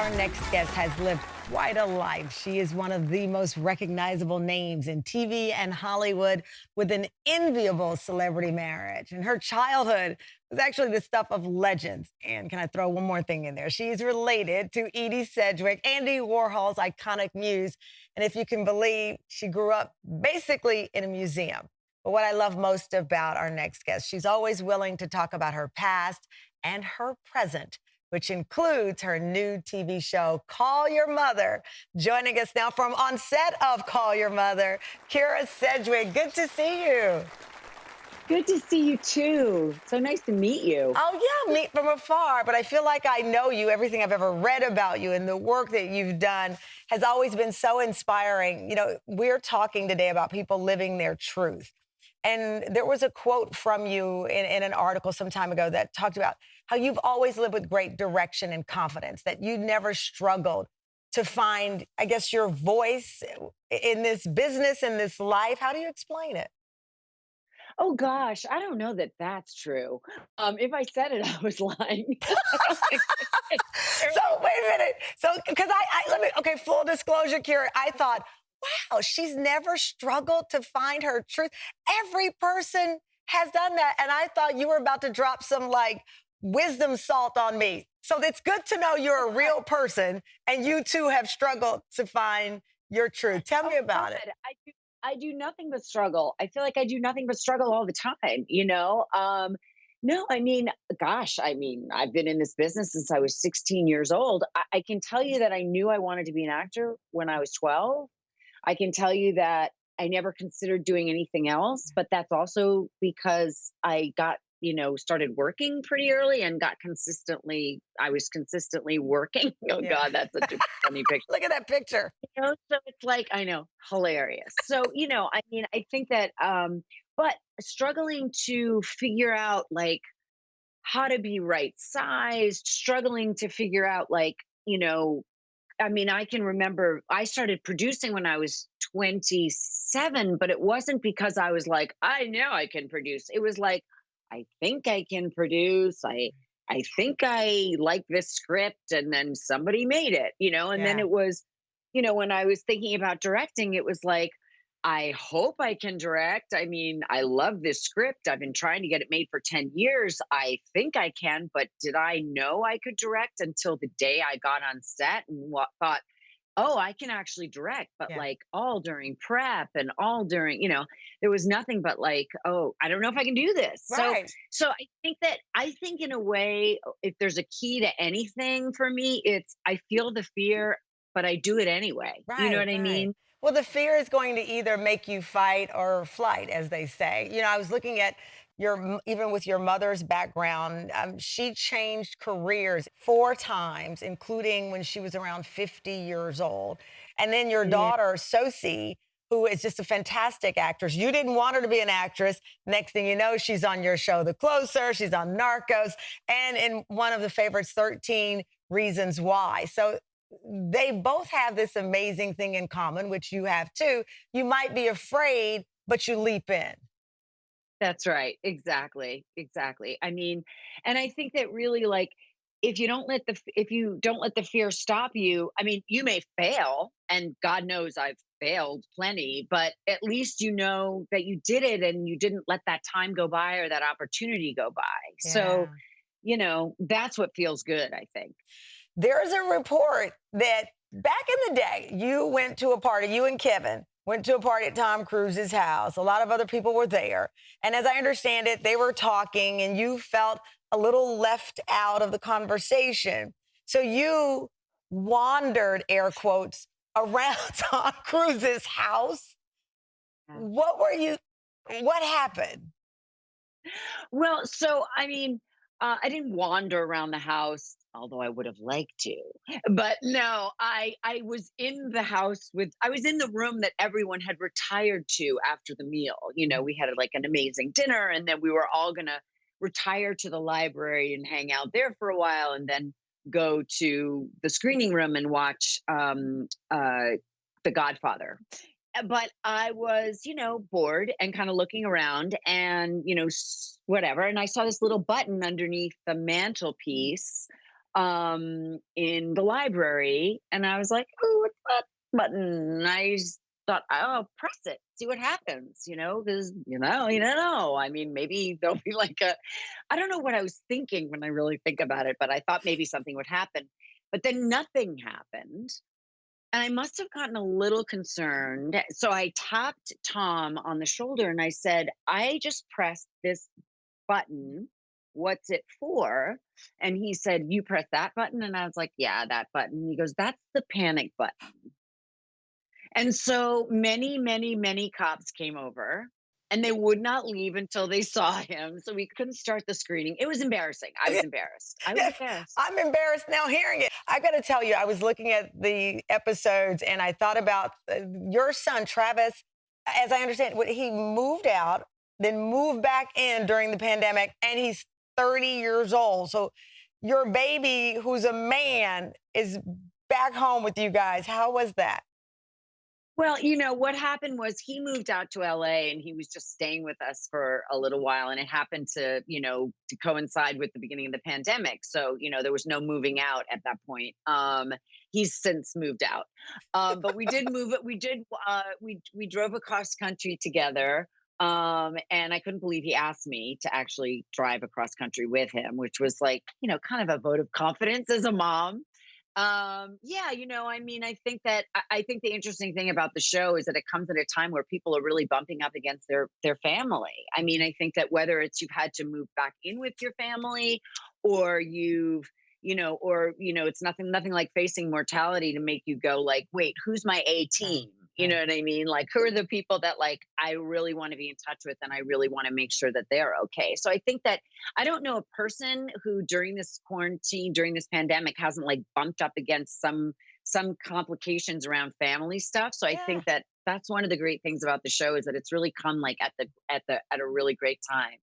Our next guest has lived quite a life. She is one of the most recognizable names in TV and Hollywood with an enviable celebrity marriage. And her childhood was actually the stuff of legends. And can I throw one more thing in there? She's related to Edie Sedgwick, Andy Warhol's iconic muse. And if you can believe, she grew up basically in a museum. But what I love most about our next guest, she's always willing to talk about her past and her present, which includes her new TV show, Call Your Mother. Joining us now from on set of Call Your Mother, Kyra Sedgwick. Good to see you. Good to see you too. So nice to meet you. Oh yeah, meet from afar, but I feel like I know you. Everything I've ever read about you and the work that you've done has always been so inspiring. You know, we're talking today about people living their truth. And there was a quote from you in an article some time ago that talked about how you've always lived with great direction and confidence, that you never struggled to find, I guess, your voice in this business, in this life. How do you explain it? Oh gosh, I don't know that that's true. If I said it, I was lying. I don't think it's So true. wait a minute. So because let me, okay, full disclosure, Kira, I thought, wow, she's never struggled to find her truth. Every person has done that. And I thought you were about to drop some like wisdom salt on me. So it's good to know you're a real person and you too have struggled to find your truth. Tell Oh me about God, it. I do nothing but struggle. I feel like I do nothing but struggle all the time. No, I mean, gosh, I mean, I've been in this business since I was 16 years old. I can tell you that I knew I wanted to be an actor when I was 12. I can tell you that I never considered doing anything else, but that's also because I got, started working pretty early and I was consistently working. Oh Yeah. God, that's such a funny picture. Look at that picture. So it's like, I know, hilarious. So, I mean, I think that, but struggling to figure out like how to be right sized, struggling to figure out like, I mean, I can remember I started producing when I was 27, but it wasn't because I was like, I know I can produce. It was like, I think I can produce. I think I like this script, and then somebody made it, and then Yeah. it was, when I was thinking about directing, it was like, I hope I can direct. I mean, I love this script. I've been trying to get it made for 10 years. I think I can, but did I know I could direct until the day I got on set and thought, oh, I can actually direct, but Yeah. like all during prep and all during, there was nothing but like, oh, I don't know if I can do this. So, Right. so I think in a way, if there's a key to anything for me, it's I feel the fear, but I do it anyway. You know Right, what I right. mean? Well, the fear is going to either make you fight or flight, as they say. You know, I was looking at even with your mother's background, she changed careers 4 times, including when she was around 50 years old. And then your Yeah. daughter, Sosie, who is just a fantastic actress. You didn't want her to be an actress. Next thing you know, she's on your show, The Closer. She's on Narcos, and in one of the favorites, 13 Reasons Why. So they both have this amazing thing in common, which you have too. You might be afraid, but you leap in. That's right. Exactly. Exactly. I mean, and I think that really like if you don't let the fear stop you, I mean, you may fail, and God knows I've failed plenty, but at least you know that you did it and you didn't let that time go by or that opportunity go by. So, Yeah. that's what feels good, I think. There's a report that back in the day, you went to a party, you and Kevin went to a party at Tom Cruise's house. A lot of other people were there. And as I understand it, they were talking and you felt a little left out of the conversation. So you wandered, air quotes, around Tom Cruise's house. Yeah. What were you, what happened? Well, so I mean, I didn't wander around the house, although I would have liked to. But no, I was in the house with I was in the room that everyone had retired to after the meal. We had like an amazing dinner, and then we were all gonna retire to the library and hang out there for a while, and then go to the screening room and watch The Godfather. But I was, bored and kind of looking around and, whatever. And I saw this little button underneath the mantelpiece. in the library, and I was like, "Oh, what's that button?" And I just thought, "Oh, press it, see what happens," because you don't know. I mean, maybe there'll be like a, I don't know what I was thinking when I really think about it, but I thought maybe something would happen, but then nothing happened. And I must have gotten a little concerned. So I tapped Tom on the shoulder and I said, I just pressed this button. What's it for? And he said, You press that button? And I was like, Yeah, that button. He goes, That's the panic button. And so many, many, many cops came over and they would not leave until they saw him. So we couldn't start the screening. It was embarrassing. I was embarrassed. I was Yeah, embarrassed. I'm embarrassed now hearing it. I got to tell you, I was looking at the episodes and I thought about your son, Travis. As I understand, he moved out, then moved back in during the pandemic, and he's 30 years old. So your baby, who's a man, is back home with you guys. How was that? Well, what happened was he moved out to LA and he was just staying with us for a little while. And it happened to coincide with the beginning of the pandemic. So, there was no moving out at that point. He's since moved out. But we did move it. We drove across country together. And I couldn't believe he asked me to actually drive across country with him, which was like, kind of a vote of confidence as a mom. Yeah, I mean, I think the interesting thing about the show is that it comes at a time where people are really bumping up against their family. I mean, I think that whether it's you've had to move back in with your family, or it's nothing like facing mortality to make you go like, wait, who's my A Right, team? You know right. what I mean? Like, who are the people that like I really want to be in touch with, and I really want to make sure that they're okay. So I think that I don't know a person who during this quarantine, during this pandemic, hasn't like bumped up against some complications around family stuff. So I Yeah. think that that's one of the great things about the show is that it's really come like at a really great time.